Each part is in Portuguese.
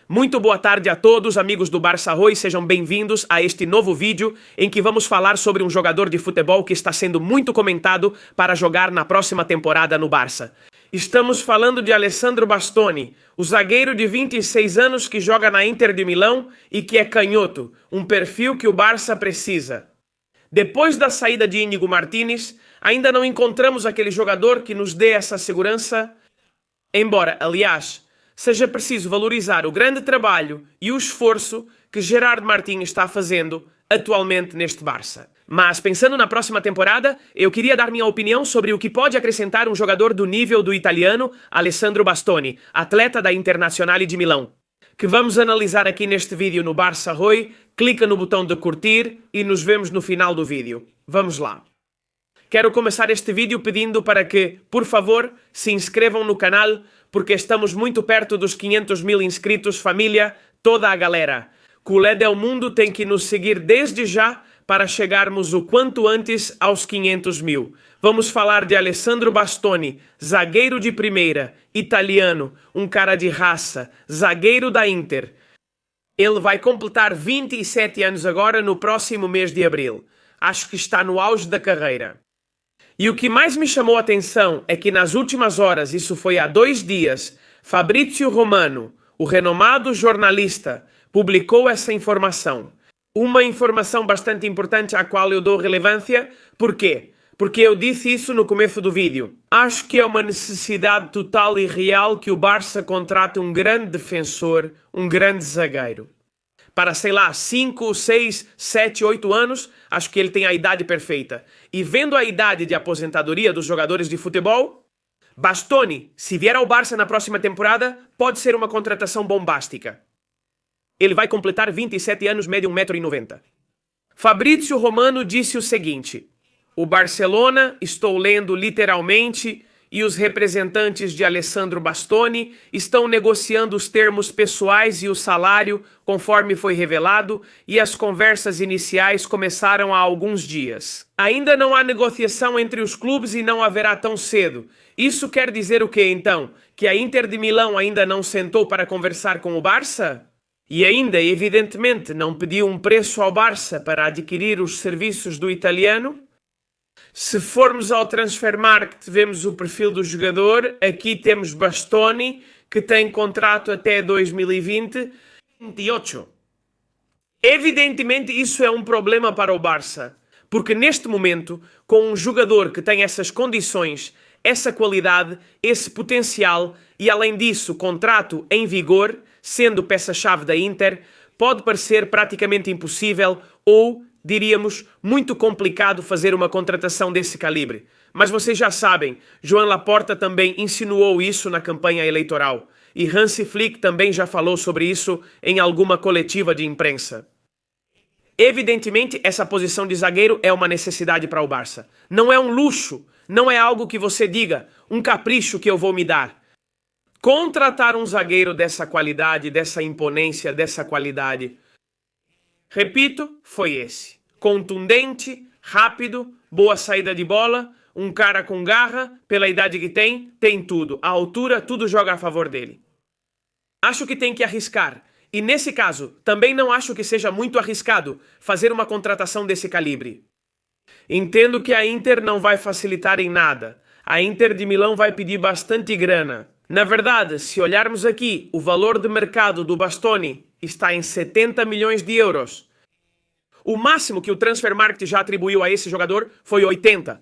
Muito boa tarde a todos, amigos do Barça Roy, sejam bem-vindos a este novo vídeo em que vamos falar sobre um jogador de futebol que está sendo muito comentado para jogar na próxima temporada no Barça. Estamos falando de Alessandro Bastoni, o zagueiro de 26 anos que joga na Inter de Milão e que é canhoto, um perfil que o Barça precisa. Depois da saída de Íñigo Martínez, ainda não encontramos aquele jogador que nos dê essa segurança, embora, aliás, seja preciso valorizar o grande trabalho e o esforço que Gerard Martín está fazendo atualmente neste Barça. Mas, pensando na próxima temporada, eu queria dar minha opinião sobre o que pode acrescentar um jogador do nível do italiano Alessandro Bastoni, atleta da Internazionale de Milão, que vamos analisar aqui neste vídeo no Barça Roy. Clica no botão de curtir e nos vemos no final do vídeo. Vamos lá! Quero começar este vídeo pedindo para que, por favor, se inscrevam no canal, porque estamos muito perto dos 500 mil inscritos, família, toda a galera. Culé del Mundo tem que nos seguir desde já para chegarmos o quanto antes aos 500 mil. Vamos falar de Alessandro Bastoni, zagueiro de primeira, italiano, um cara de raça, zagueiro da Inter. Ele vai completar 27 anos agora no próximo mês de abril. Acho que está no auge da carreira. E o que mais me chamou a atenção é que nas últimas horas, isso foi há 2 dias, Fabrizio Romano, o renomado jornalista, publicou essa informação. Uma informação bastante importante à qual eu dou relevância. Por quê? Porque eu disse isso no começo do vídeo. Acho que é uma necessidade total e real que o Barça contrate um grande defensor, um grande zagueiro. Para, sei lá, 5, 6, 7, 8 anos, acho que ele tem a idade perfeita. E vendo a idade de aposentadoria dos jogadores de futebol, Bastoni, se vier ao Barça na próxima temporada, pode ser uma contratação bombástica. Ele vai completar 27 anos, mede 1,90 m. Fabrizio Romano disse o seguinte: o Barcelona, estou lendo literalmente, e os representantes de Alessandro Bastoni estão negociando os termos pessoais e o salário, conforme foi revelado, e as conversas iniciais começaram há alguns dias. Ainda não há negociação entre os clubes e não haverá tão cedo. Isso quer dizer o quê, então? Que a Inter de Milão ainda não sentou para conversar com o Barça? E ainda, evidentemente, não pediu um preço ao Barça para adquirir os serviços do italiano? Se formos ao Transfermarkt, vemos o perfil do jogador. Aqui temos Bastoni, que tem contrato até 2028. Evidentemente, isso é um problema para o Barça, porque neste momento, com um jogador que tem essas condições, essa qualidade, esse potencial e, além disso, contrato em vigor, sendo peça-chave da Inter, pode parecer praticamente impossível ou, diríamos, muito complicado fazer uma contratação desse calibre. Mas vocês já sabem, Joan Laporta também insinuou isso na campanha eleitoral. E Hansi Flick também já falou sobre isso em alguma coletiva de imprensa. Evidentemente, essa posição de zagueiro é uma necessidade para o Barça. Não é um luxo, não é algo que você diga, um capricho que eu vou me dar. Contratar um zagueiro dessa qualidade, dessa imponência, dessa qualidade, repito, foi esse. Contundente, rápido, boa saída de bola, um cara com garra, pela idade que tem tudo. A altura, tudo joga a favor dele. Acho que tem que arriscar. E nesse caso, também não acho que seja muito arriscado fazer uma contratação desse calibre. Entendo que a Inter não vai facilitar em nada. A Inter de Milão vai pedir bastante grana. Na verdade, se olharmos aqui, o valor de mercado do Bastoni está em 70 milhões de euros. O máximo que o Transfermarkt já atribuiu a esse jogador foi 80.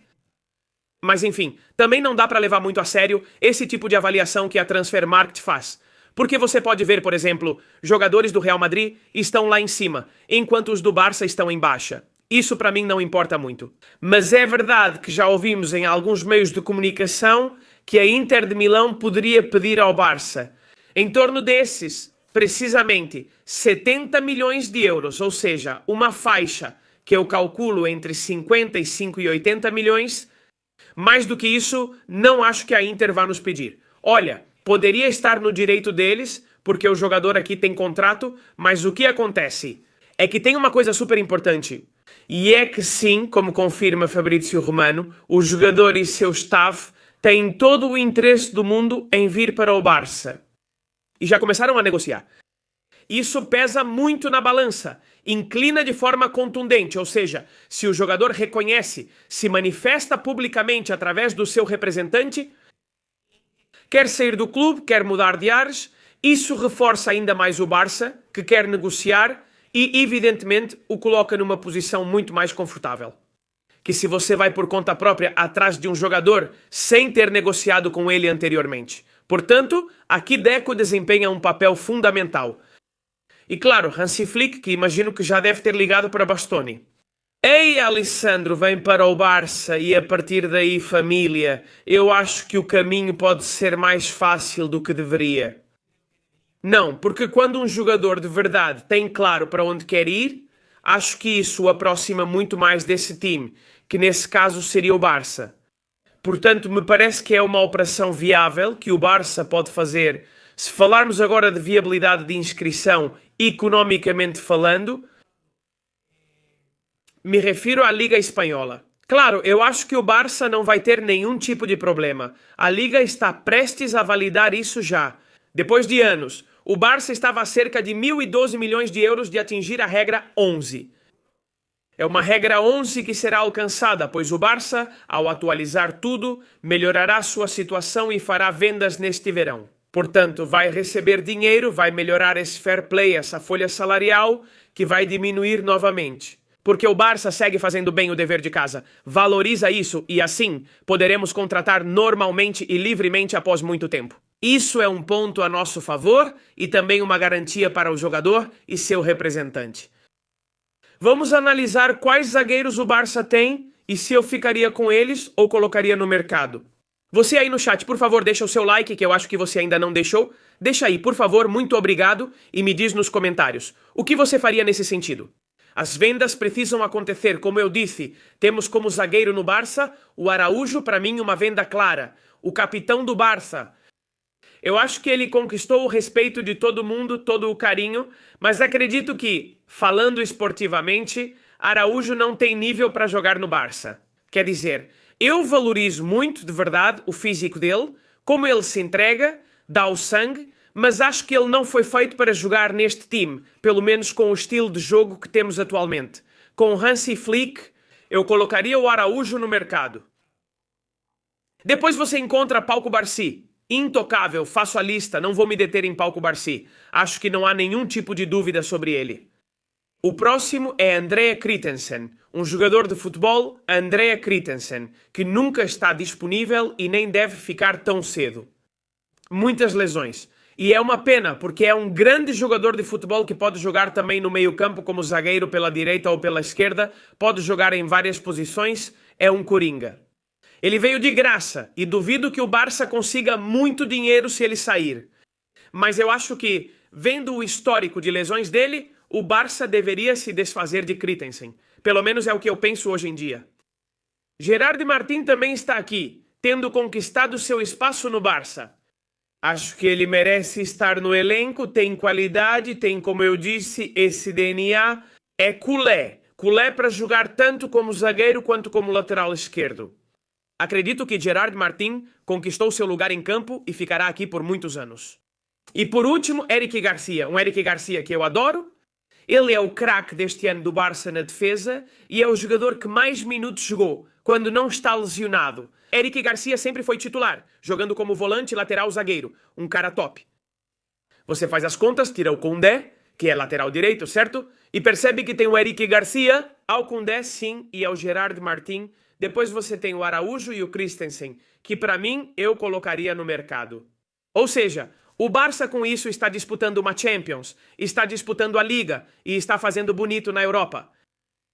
Mas enfim, também não dá para levar muito a sério esse tipo de avaliação que a Transfermarkt faz. Porque você pode ver, por exemplo, jogadores do Real Madrid estão lá em cima, enquanto os do Barça estão em baixa. Isso para mim não importa muito. Mas é verdade que já ouvimos em alguns meios de comunicação que a Inter de Milão poderia pedir ao Barça em torno desses, precisamente, 70 milhões de euros, ou seja, uma faixa que eu calculo entre 55 e 80 milhões. Mais do que isso, não acho que a Inter vá nos pedir. Olha, poderia estar no direito deles, porque o jogador aqui tem contrato, mas o que acontece é que tem uma coisa super importante. E é que sim, como confirma Fabrizio Romano, o jogador e seu staff têm todo o interesse do mundo em vir para o Barça. E já começaram a negociar. Isso pesa muito na balança, inclina de forma contundente, ou seja, se o jogador reconhece, se manifesta publicamente através do seu representante, quer sair do clube, quer mudar de ares, isso reforça ainda mais o Barça, que quer negociar e, evidentemente, o coloca numa posição muito mais confortável. Que se você vai por conta própria atrás de um jogador sem ter negociado com ele anteriormente. Portanto, aqui Deco desempenha um papel fundamental. E claro, Hansi Flick, que imagino que já deve ter ligado para Bastoni. Ei, Alessandro, vem para o Barça e a partir daí família. Eu acho que o caminho pode ser mais fácil do que deveria. Não, porque quando um jogador de verdade tem claro para onde quer ir, acho que isso o aproxima muito mais desse time, que nesse caso seria o Barça. Portanto, me parece que é uma operação viável que o Barça pode fazer. Se falarmos agora de viabilidade de inscrição, economicamente falando, me refiro à Liga Espanhola. Claro, eu acho que o Barça não vai ter nenhum tipo de problema. A Liga está prestes a validar isso já. Depois de anos, o Barça estava a cerca de 1.012 milhões de euros de atingir a regra 11. É uma regra 11 que será alcançada, pois o Barça, ao atualizar tudo, melhorará sua situação e fará vendas neste verão. Portanto, vai receber dinheiro, vai melhorar esse fair play, essa folha salarial, que vai diminuir novamente. Porque o Barça segue fazendo bem o dever de casa, valoriza isso e assim poderemos contratar normalmente e livremente após muito tempo. Isso é um ponto a nosso favor e também uma garantia para o jogador e seu representante. Vamos analisar quais zagueiros o Barça tem e se eu ficaria com eles ou colocaria no mercado. Você aí no chat, por favor, deixa o seu like, que eu acho que você ainda não deixou. Deixa aí, por favor, muito obrigado e me diz nos comentários. O que você faria nesse sentido? As vendas precisam acontecer, como eu disse. Temos como zagueiro no Barça o Araújo, para mim uma venda clara. O capitão do Barça. Eu acho que ele conquistou o respeito de todo mundo, todo o carinho, mas acredito que, falando esportivamente, Araújo não tem nível para jogar no Barça. Quer dizer, eu valorizo muito, de verdade, o físico dele, como ele se entrega, dá o sangue, mas acho que ele não foi feito para jogar neste time, pelo menos com o estilo de jogo que temos atualmente. Com Hansi Flick, eu colocaria o Araújo no mercado. Depois você encontra Pau Cubarsí. Intocável, faço a lista, não vou me deter em Pau Cubarsí. Acho que não há nenhum tipo de dúvida sobre ele. O próximo é Andrea Christensen, um jogador de futebol, Andrea Christensen, que nunca está disponível e nem deve ficar tão cedo. Muitas lesões. E é uma pena, porque é um grande jogador de futebol que pode jogar também no meio-campo como zagueiro pela direita ou pela esquerda, pode jogar em várias posições, é um coringa. Ele veio de graça e duvido que o Barça consiga muito dinheiro se ele sair. Mas eu acho que, vendo o histórico de lesões dele, o Barça deveria se desfazer de Christensen. Pelo menos é o que eu penso hoje em dia. Gerard Martín também está aqui, tendo conquistado seu espaço no Barça. Acho que ele merece estar no elenco, tem qualidade, tem, como eu disse, esse DNA. É culé. Culé para jogar tanto como zagueiro quanto como lateral esquerdo. Acredito que Gerard Martín conquistou seu lugar em campo e ficará aqui por muitos anos. E por último, Eric Garcia. Um Eric Garcia que eu adoro. Ele é o craque deste ano do Barça na defesa e é o jogador que mais minutos jogou, quando não está lesionado. Eric Garcia sempre foi titular, jogando como volante lateral zagueiro. Um cara top. Você faz as contas, tira o Koundé, que é lateral direito, certo? E percebe que tem o Eric Garcia, ao Koundé sim e ao Gerard Martín. Depois você tem o Araújo e o Christensen, que para mim eu colocaria no mercado. Ou seja, o Barça com isso está disputando uma Champions, está disputando a Liga e está fazendo bonito na Europa.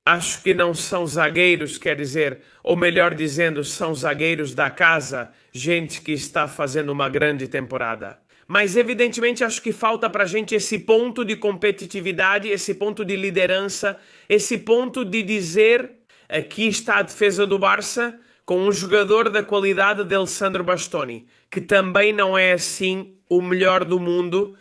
Acho que não são zagueiros, quer dizer, ou melhor dizendo, são zagueiros da casa, gente que está fazendo uma grande temporada. Mas evidentemente acho que falta pra gente esse ponto de competitividade, esse ponto de liderança, esse ponto de dizer: aqui está a defesa do Barça com um jogador da qualidade de Alessandro Bastoni, que também não é assim o melhor do mundo,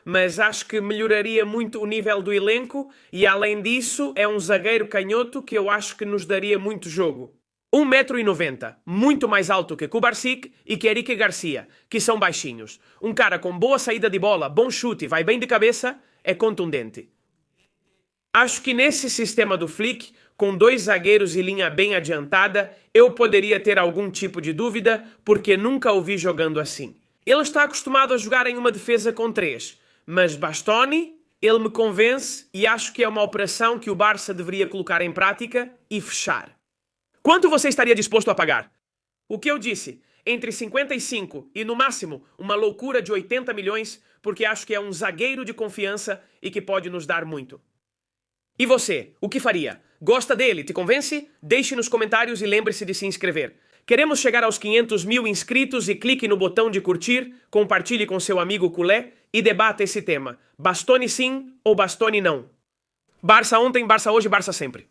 mas acho que melhoraria muito o nível do elenco e além disso é um zagueiro canhoto que eu acho que nos daria muito jogo. 1,90 m, muito mais alto que Cubarsí e que Eric Garcia, que são baixinhos. Um cara com boa saída de bola, bom chute, vai bem de cabeça, é contundente. Acho que nesse sistema do Flick, com dois zagueiros e linha bem adiantada, eu poderia ter algum tipo de dúvida, porque nunca o vi jogando assim. Ele está acostumado a jogar em uma defesa com três, mas Bastoni, ele me convence e acho que é uma operação que o Barça deveria colocar em prática e fechar. Quanto você estaria disposto a pagar? O que eu disse, entre 55 e no máximo uma loucura de 80 milhões, porque acho que é um zagueiro de confiança e que pode nos dar muito. E você, o que faria? Gosta dele? Te convence? Deixe nos comentários e lembre-se de se inscrever. Queremos chegar aos 500 mil inscritos e clique no botão de curtir, compartilhe com seu amigo culé e debata esse tema. Bastoni sim ou Bastoni não? Barça ontem, Barça hoje, Barça sempre.